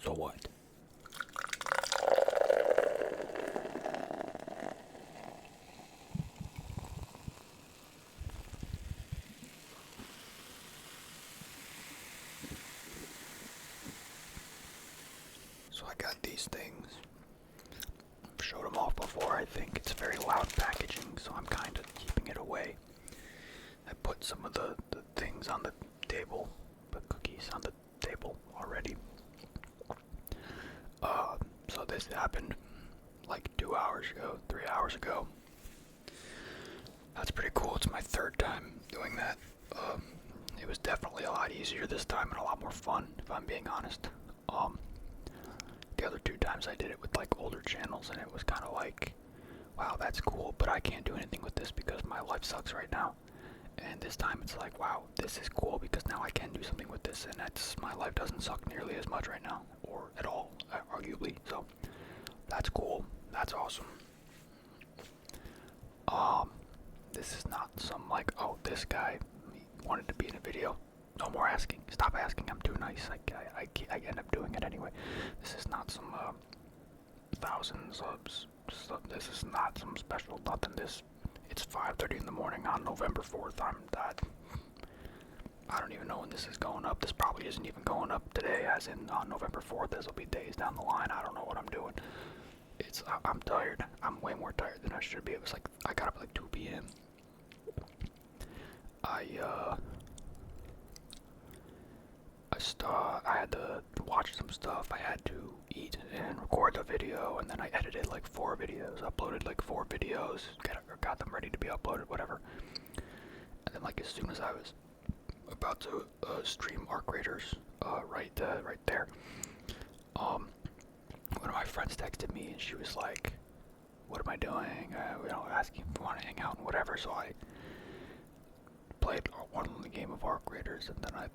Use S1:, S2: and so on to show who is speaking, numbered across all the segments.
S1: So what? So I got these things. I've showed them off before. I think it's very loud packaging, so I'm kind of keeping it away. I put some of the things on the table, put cookies on the table already. So this happened like 2 hours ago, 3 hours ago. That's pretty cool. It's my third time doing that. It was definitely a lot easier this time and a lot more fun, if I'm being honest. The other 2 times I did it with like older channels, and it was kind of like, wow, that's cool, but I can't do anything with this because my life sucks right now. And this time it's like, wow, this is cool because now I can do something with this, and my life doesn't suck nearly as much right now, or at all, arguably. So that's cool. That's awesome. This is not some like, oh, this guy wanted to be in a video. No more asking. Stop asking. I'm too nice. I end up doing it anyway. This is not some 1,000 subs. This is not some special nothing. It's 5:30 in the morning on November 4th. I don't even know when this is going up. This probably isn't even going up today, as in on November 4th. This will be days down the line. I don't know what I'm doing. I'm tired. I'm way more tired than I should be. It was like, I got up at like 2 p.m. I had to watch some stuff. I had to eat and record the video, and then I edited like 4 videos, uploaded like 4 videos, got them ready to be uploaded, whatever. And then like as soon as I was about to stream Arc Raiders, right there, one of my friends texted me, and she was like, "What am I doing?" Asking if we want to hang out and whatever. So I played one game of Arc Raiders, and then I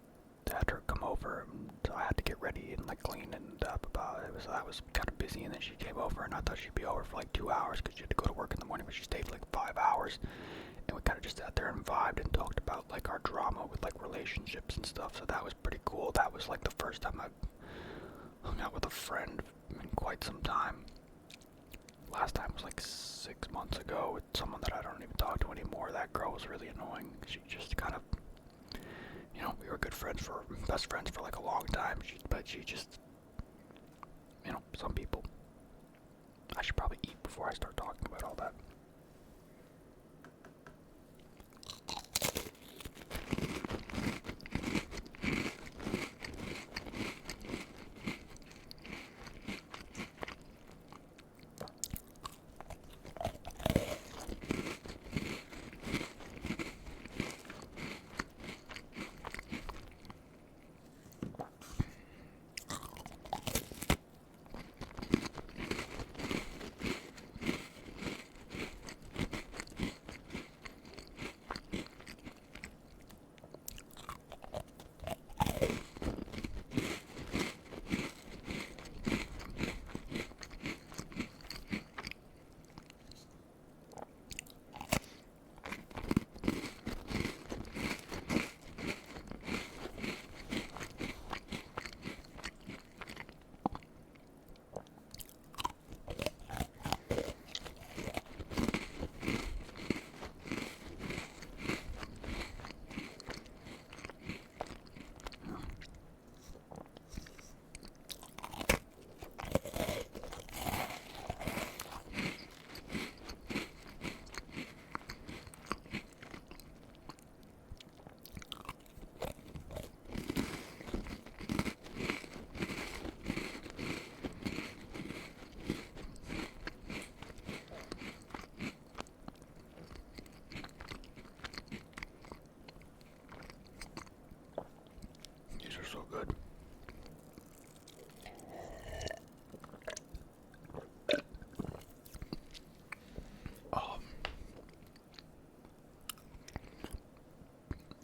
S1: had her come over, and so I had to get ready and like clean and up about it. I was kind of busy, and then she came over, and I thought she'd be over for like 2 hours because she had to go to work in the morning, but she stayed for like 5 hours, and we kind of just sat there and vibed and talked about like our drama with like relationships and stuff. So that was pretty cool. That was like the first time I've hung out with a friend in quite some time. Last time was like 6 months ago with someone that I don't even talk to anymore. That girl was really annoying. She just kind of, we were best friends for like a long time, but she just, some people. I should probably eat before I start talking about all that. These are so good.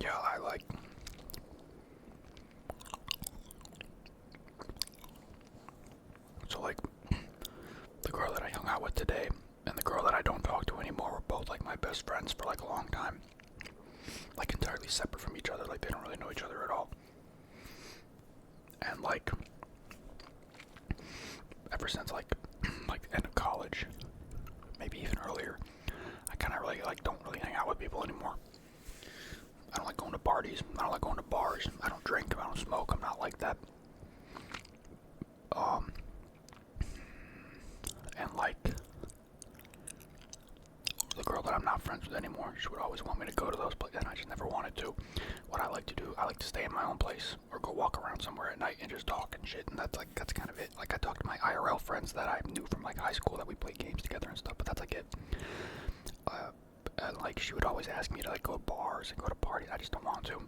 S1: Yeah, I like. So like, the girl that I hung out with today and the girl that I don't talk to anymore were both like my best friends for like a long time. Like entirely separate from each other, like they don't really know each other at all. And like, ever since like the end of college, maybe even earlier. I kind of really don't really hang out with people anymore. I don't like going to parties. I don't like going to bars. I don't drink. I don't smoke. I'm not like that. And like the girl that I'm not friends with anymore, she would always want me to go to those places, and I just never wanted to. What I like to do, I like to stay in my own place or go walk around somewhere at night and just talk and shit. And that's kind of it. Like I talk to my IRL friends that I knew from like high school that we played games together and stuff. But that's like it. And like she would always ask me to like go to bars and go to parties. I just don't want to.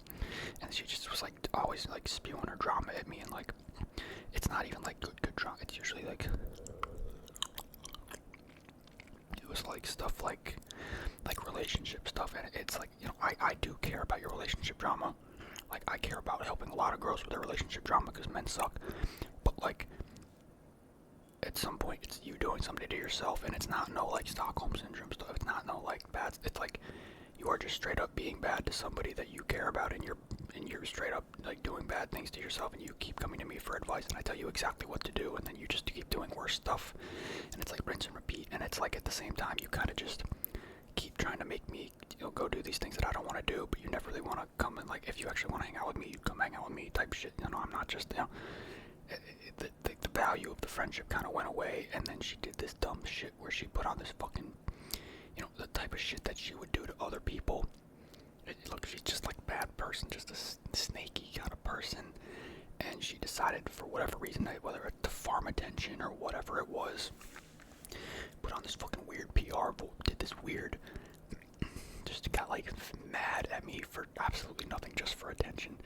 S1: And she just was like always like spewing her drama at me, and like it's not even like good drama. It's usually like it was like stuff like relationship stuff, and it's like, you know, I do care about your relationship drama. Like I care about helping a lot of girls with their relationship drama because men suck. But like at some point it's you doing something to yourself, and it's not no like Stockholm syndrome stuff. It's not no like bad. It's like you are just straight up being bad to somebody that you care about, and you're straight up like doing bad things to yourself, and you keep coming to me for advice, and I tell you exactly what to do, and then you just keep doing worse stuff, and it's like rinse and repeat. And it's like at the same time you kind of just keep trying to make me, you know, go do these things that I don't want to do, but you never really want to come and like, if you actually want to hang out with me, you come hang out with me type shit. You know, I'm not just, you know, the value of the friendship kind of went away. And then she did this dumb shit where she put on this fucking, you know, the type of shit that she would do to other people. Look, she's just like a bad person, just a snaky kind of person. And she decided for whatever reason, whether it's to farm attention or whatever it was, put on this fucking weird PR, did this weird, just got like mad at me for absolutely nothing, just for attention.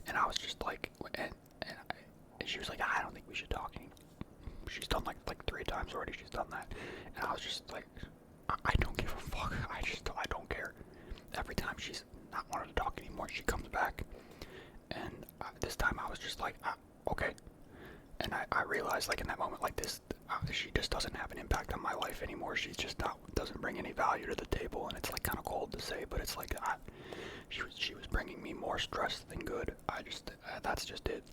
S1: And I was just like, and she was like, I don't think we should talk anymore. She's done like 3 times already, she's done that. And I was just like, I don't give a fuck. I don't care. Every time she's not wanting to talk anymore, she comes back. And this time I was just like, okay. And I realized, like, in that moment, like, this, she just doesn't have an impact on my life anymore. She's just doesn't bring any value to the table, and it's, like, kind of cold to say, but it's like, she was bringing me more stress than good. That's just it.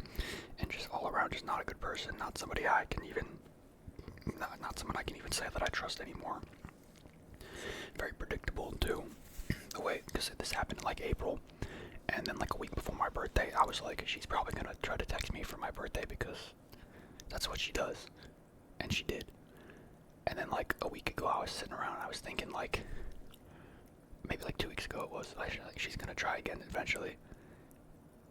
S1: And just all around, just not a good person, not somebody I can even, not someone I can even say that I trust anymore. Very predictable, too. The way, because this happened in, like, April. And then, like, a week before my birthday, I was like, she's probably gonna try to text me for my birthday because that's what she does. And she did. And then, like, a week ago, I was sitting around and I was thinking, like, maybe like 2 weeks ago it was, like, she's gonna try again eventually.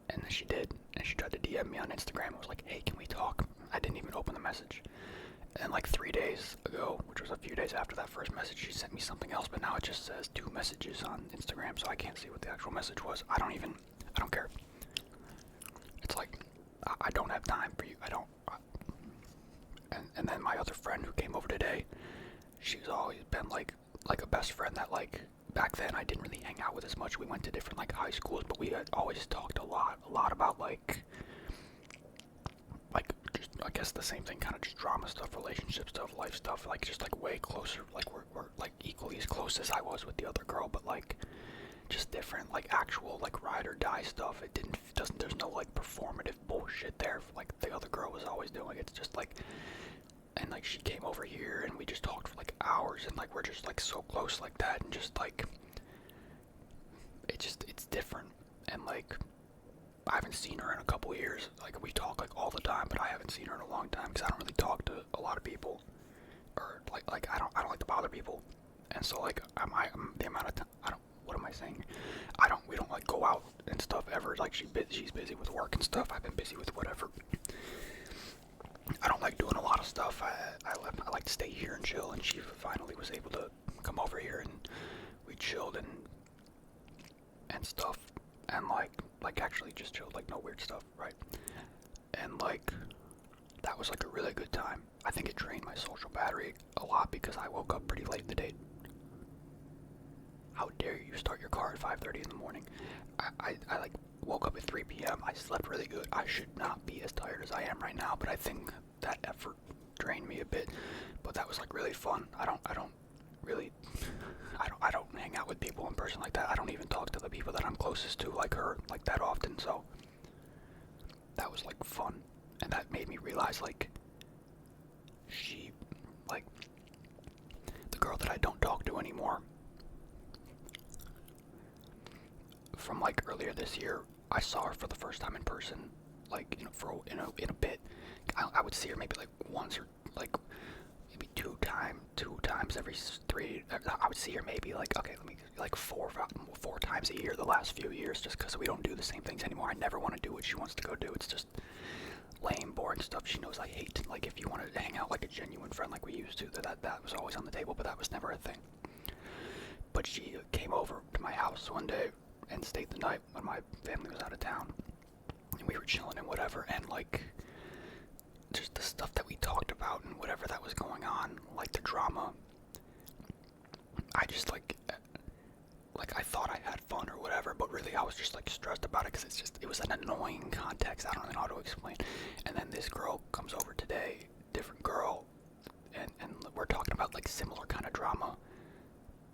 S1: And then she did. And she tried to DM me on Instagram. I was like, hey, can we talk? I didn't even open the message. And like 3 days ago, which was a few days after that first message, she sent me something else, but now it just says 2 messages on Instagram, so I can't see what the actual message was. I don't care. It's like, I don't have time for you. And then my other friend who came over today, she's always been like a best friend that, like, back then I didn't really hang out with as much. We went to different like high schools, but we had always talked a lot about like just, I guess the same thing, kind of just drama stuff, relationship stuff, life stuff, like just like way closer, like we're like equally as close as I was with the other girl, but like just different, like actual like ride or die stuff. There's no like performative bullshit there like the other girl was always doing. It's just like, and like she came over here and we just talked for like hours, and like we're just like so close like that, and just like it's different. And like I haven't seen her in a couple years. Like we talk like all the time, but I haven't seen her in a long time because I don't really talk to a lot of people, or like I don't like to bother people. And so like I'm the amount of time, what am I saying? We don't like go out and stuff ever. Like she's busy with work and stuff. I've been busy with whatever. I don't like doing a lot of stuff. I like to stay here and chill, and she finally was able to come over here, and we chilled and stuff, and like actually just chilled, like no weird stuff, right? And like that was like a really good time. I think it drained my social battery a lot because I woke up pretty late in the day. How dare you start your car at 5:30 in the morning? I like woke up at 3 p.m. I slept really good. I should not be as tired as I am right now, but I think that effort drained me a bit. But that was like really fun. I don't hang out with people in person like that. I don't even talk to the people that I'm closest to, like her, like that often. So that was like fun, and that made me realize like she, like, the girl that I don't talk to anymore, from like earlier this year, I saw her for the first time in person, like, in a bit. I would see her maybe like once or like maybe two times every 3. I would see her maybe like, okay, let me like four times a year the last few years, just because we don't do the same things anymore. I never want to do what she wants to go do. It's just lame, boring stuff. She knows I hate. Like, if you wanted to hang out like a genuine friend like we used to, that was always on the table, but that was never a thing. But she came over to my house one day and stayed the night when my family was out of town, and we were chilling and whatever, and like, just the stuff that we talked about and whatever that was going on, like the drama, I just like I thought I had fun or whatever, but really I was just like stressed about it, because it was an annoying context. I don't really know how to explain. And then this girl comes over today, different girl, and we're talking about like similar kind of drama,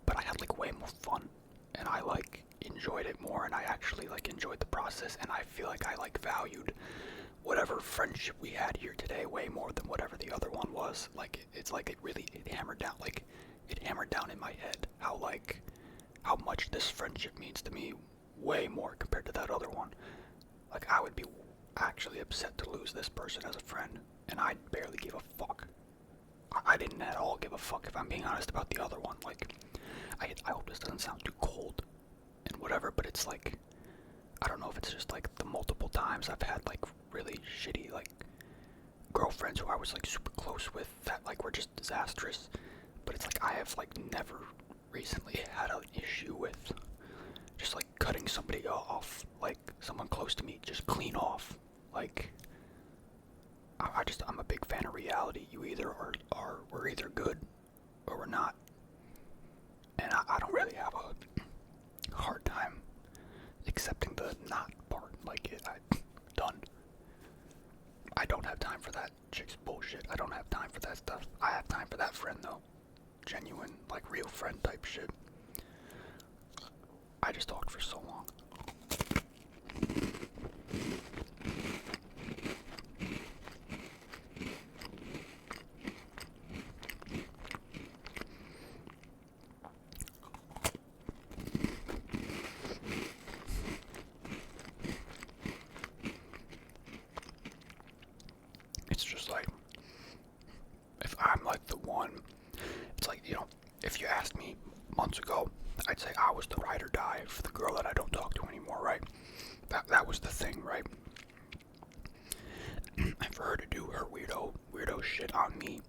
S1: but I had like way more fun, and I like enjoyed it more, and I actually like enjoyed the process, and I feel like I like valued whatever friendship we had here today way more than whatever the other one was. Like, it's like it hammered down, like it hammered down in my head how much this friendship means to me, way more compared to that other one. Like, I would be actually upset to lose this person as a friend, and I barely give a fuck. I didn't at all give a fuck, if I'm being honest, about the other one. Like, I hope this doesn't sound too cold and whatever, but it's like, I don't know if it's just like the multiple times I've had like really shitty like girlfriends who I was like super close with that like were just disastrous, but it's like I have like never recently had an issue with just like cutting somebody off, like someone close to me, just clean off. Like, I'm a big fan of reality. You either we're either good or we're not, and I don't really have a hard time accepting the not part. Like, I'm done. I don't have time for that chick's bullshit. I don't have time for that stuff. I have time for that friend though. Genuine, like real friend type shit. I just talked for so long. It's just like, if I'm like the one, it's like, if you asked me months ago, I'd say I was the ride or die for the girl that I don't talk to anymore, right? That was the thing, right? And for her to do her weirdo shit on me,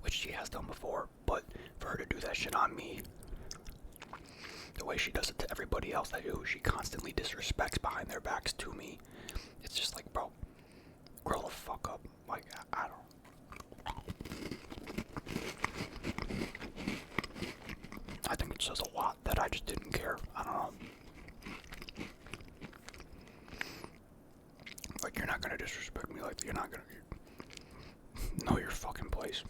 S1: which she has done before, but for her to do that shit on me, the way she does it to everybody else who she constantly disrespects behind their backs to me, it's just like, bro, grow the fuck up. Like, I don't. I think it says a lot that I just didn't care. I don't know. Like, you're not gonna disrespect me. Like, you're not gonna know your fucking place.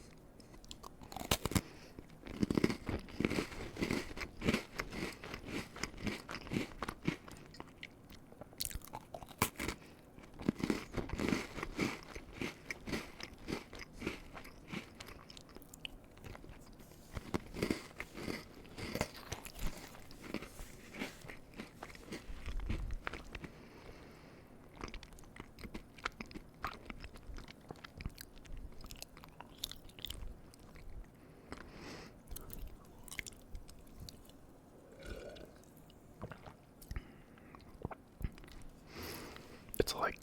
S1: It's like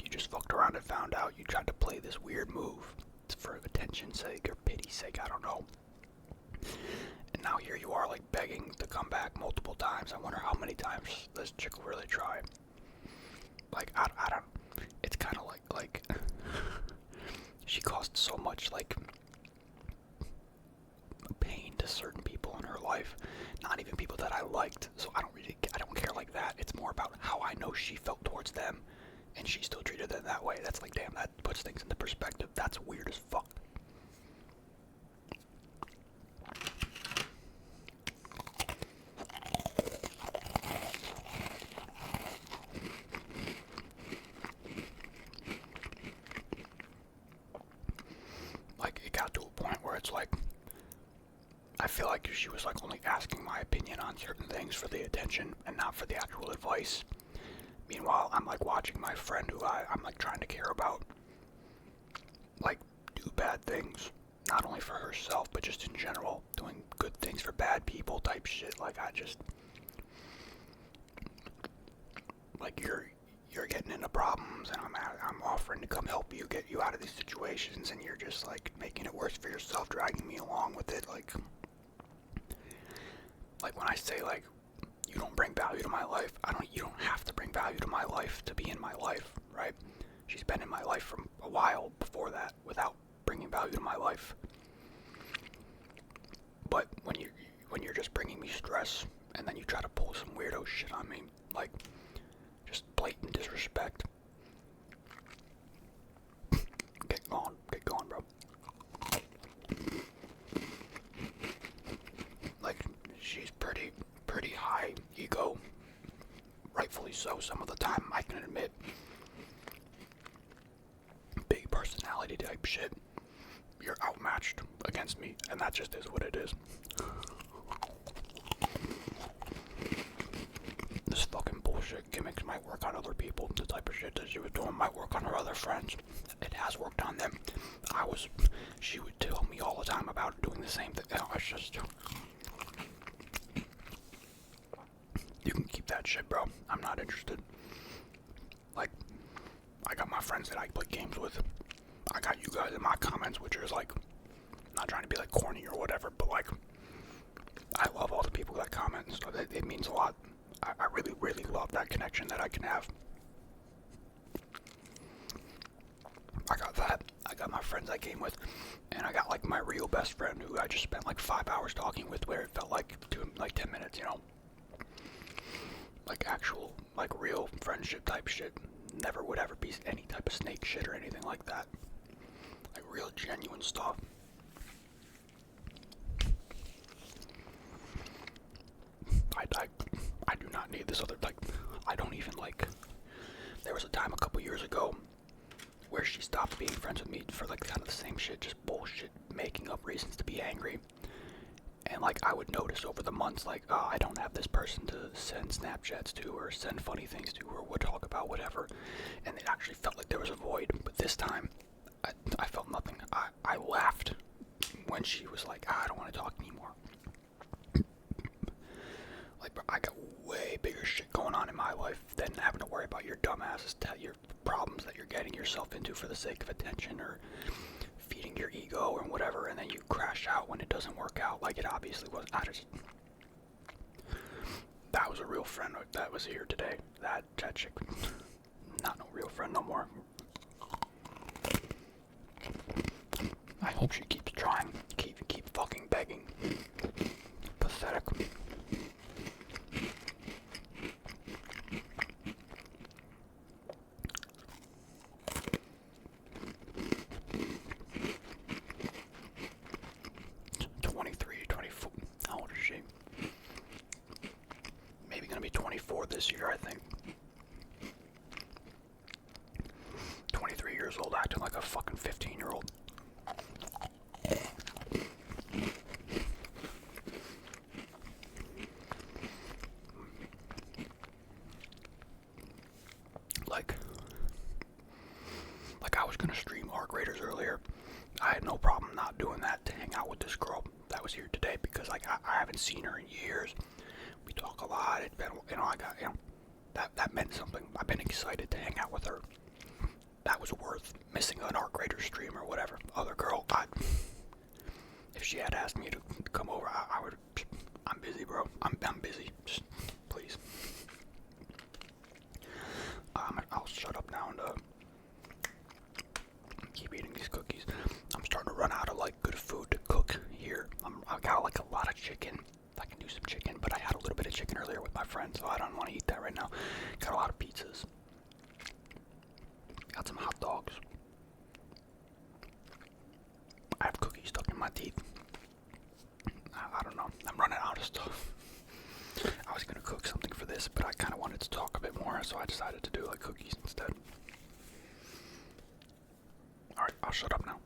S1: you just fucked around and found out you tried to play this weird move for attention's sake or pity's sake, I don't know. And now here you are, like, begging to come back multiple times. I wonder how many times this chick will really try. Like, I don't, it's kind of like, she caused so much, like, pain to certain people in her life, not even people that I liked, so I don't care like that. It's more about how I know she felt towards them, and she still treated them that way. That's like, damn, that puts things into perspective. That's weird as fuck. it's like, I feel like she was like only asking my opinion on certain things for the attention and not for the actual advice. Meanwhile, I'm like watching my friend who I'm like trying to care about, like, do bad things. Not only for herself, but just in general, doing good things for bad people type shit. Like, I just, like, you're getting into problems, and I'm offering to come help you, get you out of these situations, and you're just like making it worse for yourself, dragging me along with it. Like when I say like, you don't bring value to my life, you don't have to bring value to my life to be in my life, right? She's been in my life for a while before that without bringing value to my life. But when you're just bringing me stress, and then you try to pull some weirdo shit on me, like just blatant disrespect. Get going, bro. Like, she's pretty high ego, rightfully so. Some of the time, I can admit, big personality type shit. You're outmatched against me, and that just is what it is. This fucking bullshit gimmicks might work on other people. The type of shit that she was doing might work on her other friends. It has worked on them. She would tell me all the time about doing the same thing. It's just, you can keep that shit, bro. I'm not interested. Like, I got my friends that I play games with. I got you guys in my comments, which is like, not trying to be like corny or whatever, but like, I love all the people that comment, so it means a lot. I really, really love that connection that I can have. I got that. I got my friends I game with, and I got like my real best friend who I just spent like 5 hours talking with, where it felt like 10 minutes, you know? Like actual, like real friendship type shit. Never would ever be any type of snake shit or anything like that. Like real genuine stuff. I do not need this other, like, I don't even like, there was a time a couple years ago where she stopped being friends with me for like kind of the same shit, just bullshit, making up reasons to be angry. And like I would notice over the months, like, oh, I don't have this person to send Snapchats to or send funny things to or would talk about whatever. And it actually felt like there was a void. But this time, I felt nothing. I laughed when she was like, I don't want to talk anymore. Like, bro, I got way bigger shit going on in my life than having to worry about your dumbasses, your problems that you're getting yourself into for the sake of attention or feeding your ego or whatever, and then you crash out when it doesn't work out like it obviously was. That was a real friend that was here today. That chick, not no real friend no more. I hope she keeps trying, keep fucking begging. Pathetic. How old is she? Maybe gonna be 24 this year, I think. 23 years old, acting like a fucking 15-year-old. Like I was gonna stream R graders earlier. I had no problem not doing that to hang out with this girl that was here today because like I haven't seen her in years. We talk a lot. It's been, I got, that meant something. I've been excited to hang out with her. That was worth missing an art grader stream or whatever. Other girl, if she had asked me to come over, I would. I'm busy, bro. I'm busy. Just please. I'll shut up now and keep eating these cookies. I'm starting to run out of like good food to cook here. I've got like a lot of chicken. I can do some chicken, but I had a little bit of chicken earlier with my friend, so I don't want to eat that right now. Got a lot of pizzas. Got some hot dogs. I have cookies stuck in my teeth. I don't know. I'm running out of stuff. I was gonna cook something for this, but I kind of wanted to talk a bit more, so I decided to do like cookies instead. Alright, I'll shut up now.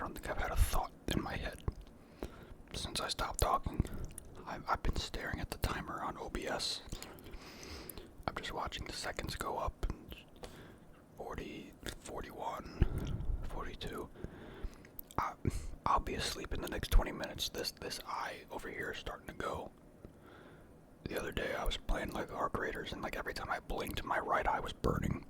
S1: don't think I've had a thought in my head since I stopped talking. I've been staring at the timer on OBS. I'm just watching the seconds go up. 40, 41, 42. I'll be asleep in the next 20 minutes. This eye over here is starting to go. The other day I was playing like Arc Raiders, and like every time I blinked, my right eye was burning.